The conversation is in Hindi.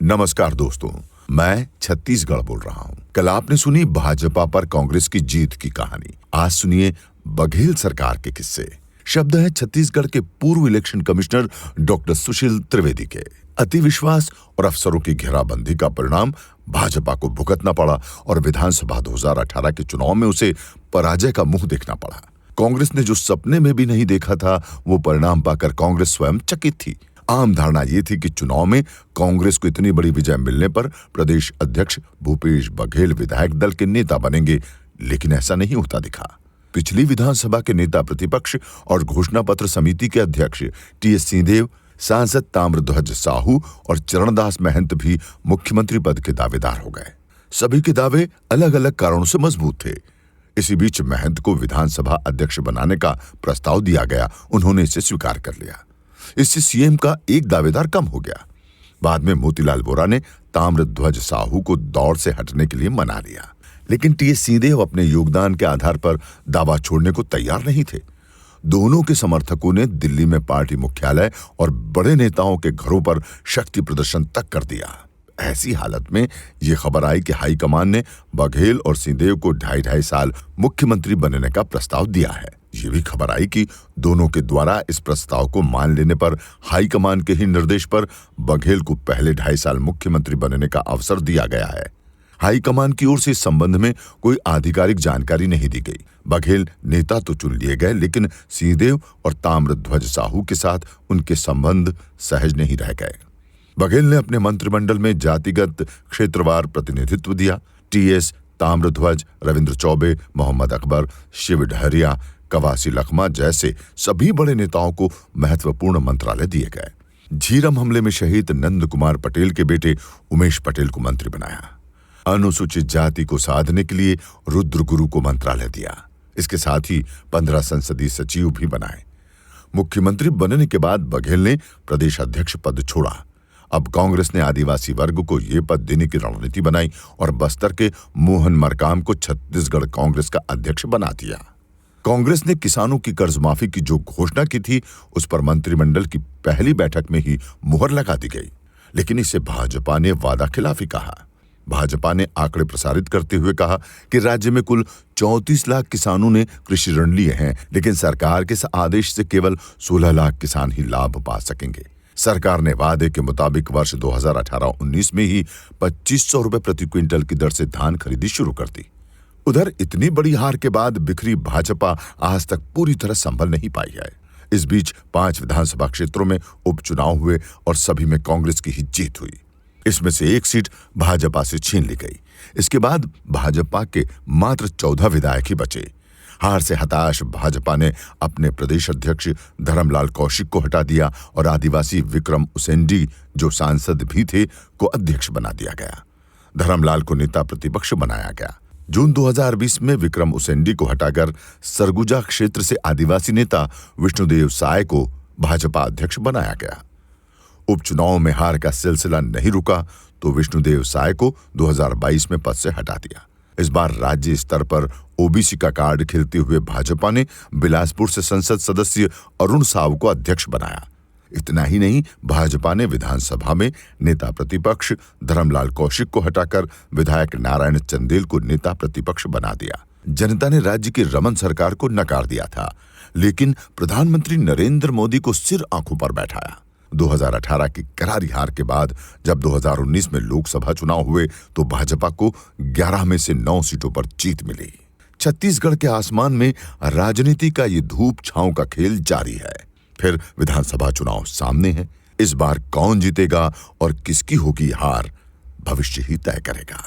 नमस्कार दोस्तों, मैं छत्तीसगढ़ बोल रहा हूं। कल आपने सुनी भाजपा पर कांग्रेस की जीत की कहानी। आज सुनिए बघेल सरकार के किस्से। शब्द है छत्तीसगढ़ के पूर्व election commissioner doctor Sushil Trivedi के। अति विश्वास और अफसरों की घेराबंदी का परिणाम भाजपा को भुगतना पड़ा और विधानसभा 2018 के चुनाव में उसे पराजय का मुंह देखना पड़ा। कांग्रेस ने जो सपने में भी नहीं देखा था, वो परिणाम पाकर कांग्रेस स्वयं चकित थी। आम धारणा ये थी कि चुनाव में कांग्रेस को इतनी बड़ी विजय मिलने पर प्रदेश अध्यक्ष भूपेश बघेल विधायक दल के नेता बनेंगे, लेकिन ऐसा नहीं होता दिखा। पिछली विधानसभा के नेता प्रतिपक्ष और घोषणा पत्र समिति के अध्यक्ष टीएस सिंहदेव, सांसद ताम्रध्वज साहू और चरणदास महंत भी मुख्यमंत्री पद के दावेदार हो गए। सभी के दावे अलग अलग कारणों से मजबूत थे। इसी बीच महंत को विधानसभा अध्यक्ष बनाने का प्रस्ताव दिया गया। उन्होंने इसे स्वीकार कर लिया। इससे सीएम का एक दावेदार कम हो गया। बाद में मोतीलाल वोरा ने ताम्रध्वज साहू को दौड़ से हटने के लिए मना लिया, लेकिन टीएस सिंहदेव अपने योगदान के आधार पर दावा छोड़ने को तैयार नहीं थे। दोनों के समर्थकों ने दिल्ली में पार्टी मुख्यालय और बड़े नेताओं के घरों पर शक्ति प्रदर्शन तक कर दिया। ऐसी हालत में ये खबर आई कि हाईकमान ने बघेल और सिंहदेव को 2.5 साल मुख्यमंत्री बनने का प्रस्ताव दिया है। ये भी खबर आई कि दोनों के द्वारा इस प्रस्ताव को मान लेने पर हाईकमान के ही निर्देश पर बघेल को पहले 2.5 साल मुख्यमंत्री बनने का अवसर दिया गया है। हाईकमान की ओर से इस संबंध में कोई आधिकारिक जानकारी नहीं दी गई। बघेल नेता तो चुन लिए गए, लेकिन सिंहदेव और ताम्रध्वज साहू के साथ उनके संबंध सहज नहीं रह गए। बघेल ने अपने मंत्रिमंडल में जातिगत क्षेत्रवार प्रतिनिधित्व दिया। टीएस, ताम्रध्वज, रविंद्र चौबे, मोहम्मद अकबर, शिव डहरिया, कवासी लखमा जैसे सभी बड़े नेताओं को महत्वपूर्ण मंत्रालय दिए गए। झीरम हमले में शहीद नंद कुमार पटेल के बेटे उमेश पटेल को मंत्री बनाया। अनुसूचित जाति को साधने के लिए रुद्र गुरु को मंत्रालय दिया। इसके साथ ही 15 संसदीय सचिव भी बनाए। मुख्यमंत्री बनने के बाद बघेल ने प्रदेश अध्यक्ष पद छोड़ा। अब कांग्रेस ने आदिवासी वर्ग को ये पद देने की रणनीति बनाई और बस्तर के मोहन मरकाम को छत्तीसगढ़ कांग्रेस का अध्यक्ष बना दिया। कांग्रेस ने किसानों की कर्ज माफी की जो घोषणा की थी, उस पर मंत्रिमंडल की पहली बैठक में ही मुहर लगा दी गई, लेकिन इसे भाजपा ने वादा खिलाफी कहा। भाजपा ने आंकड़े प्रसारित करते हुए कहा कि राज्य में कुल 34 लाख किसानों ने कृषि ऋण लिए हैं, लेकिन सरकार के इस आदेश से केवल 16 लाख किसान ही लाभ पा सकेंगे। सरकार ने वादे के मुताबिक वर्ष 2018-19 में ही 2500 रुपए प्रति क्विंटल की दर से धान खरीदी शुरू कर दी। उधर इतनी बड़ी हार के बाद बिखरी भाजपा आज तक पूरी तरह संभल नहीं पाई है। इस बीच 5 विधानसभा क्षेत्रों में उपचुनाव हुए और सभी में कांग्रेस की ही जीत हुई। इसमें से एक सीट भाजपा से छीन ली गई। इसके बाद भाजपा के मात्र 14 विधायक ही बचे। हार से हताश भाजपा ने अपने प्रदेश अध्यक्ष धर्मलाल कौशिक को हटा दिया और आदिवासी विक्रम उसेंडी, जो सांसद भी थे, को अध्यक्ष बना दिया गया। धर्मलाल को नेता प्रतिपक्ष बनाया गया। जून 2020 में विक्रम उसेंडी को हटाकर सरगुजा क्षेत्र से आदिवासी नेता विष्णुदेव साय को भाजपा अध्यक्ष बनाया गया। उपचुनाव में हार का सिलसिला नहीं रुका तो विष्णुदेव साय को 2022 में पद से हटा दिया। इस बार राज्य स्तर पर ओबीसी का कार्ड खेलते हुए भाजपा ने बिलासपुर से संसद सदस्य अरुण साव को अध्यक्ष बनाया। इतना ही नहीं, भाजपा ने विधानसभा में नेता प्रतिपक्ष धर्मलाल कौशिक को हटाकर विधायक नारायण चंदेल को नेता प्रतिपक्ष बना दिया। जनता ने राज्य की रमन सरकार को नकार दिया था, लेकिन प्रधानमंत्री नरेंद्र मोदी को सिर आंखों पर बैठाया। 2018 की करारी हार के बाद जब 2019 में लोकसभा चुनाव हुए तो भाजपा को 11 में से 9 सीटों पर जीत मिली। छत्तीसगढ़ के आसमान में राजनीति का ये धूप छांव का खेल जारी है। फिर विधानसभा चुनाव सामने है। इस बार कौन जीतेगा और किसकी होगी हार, भविष्य ही तय करेगा।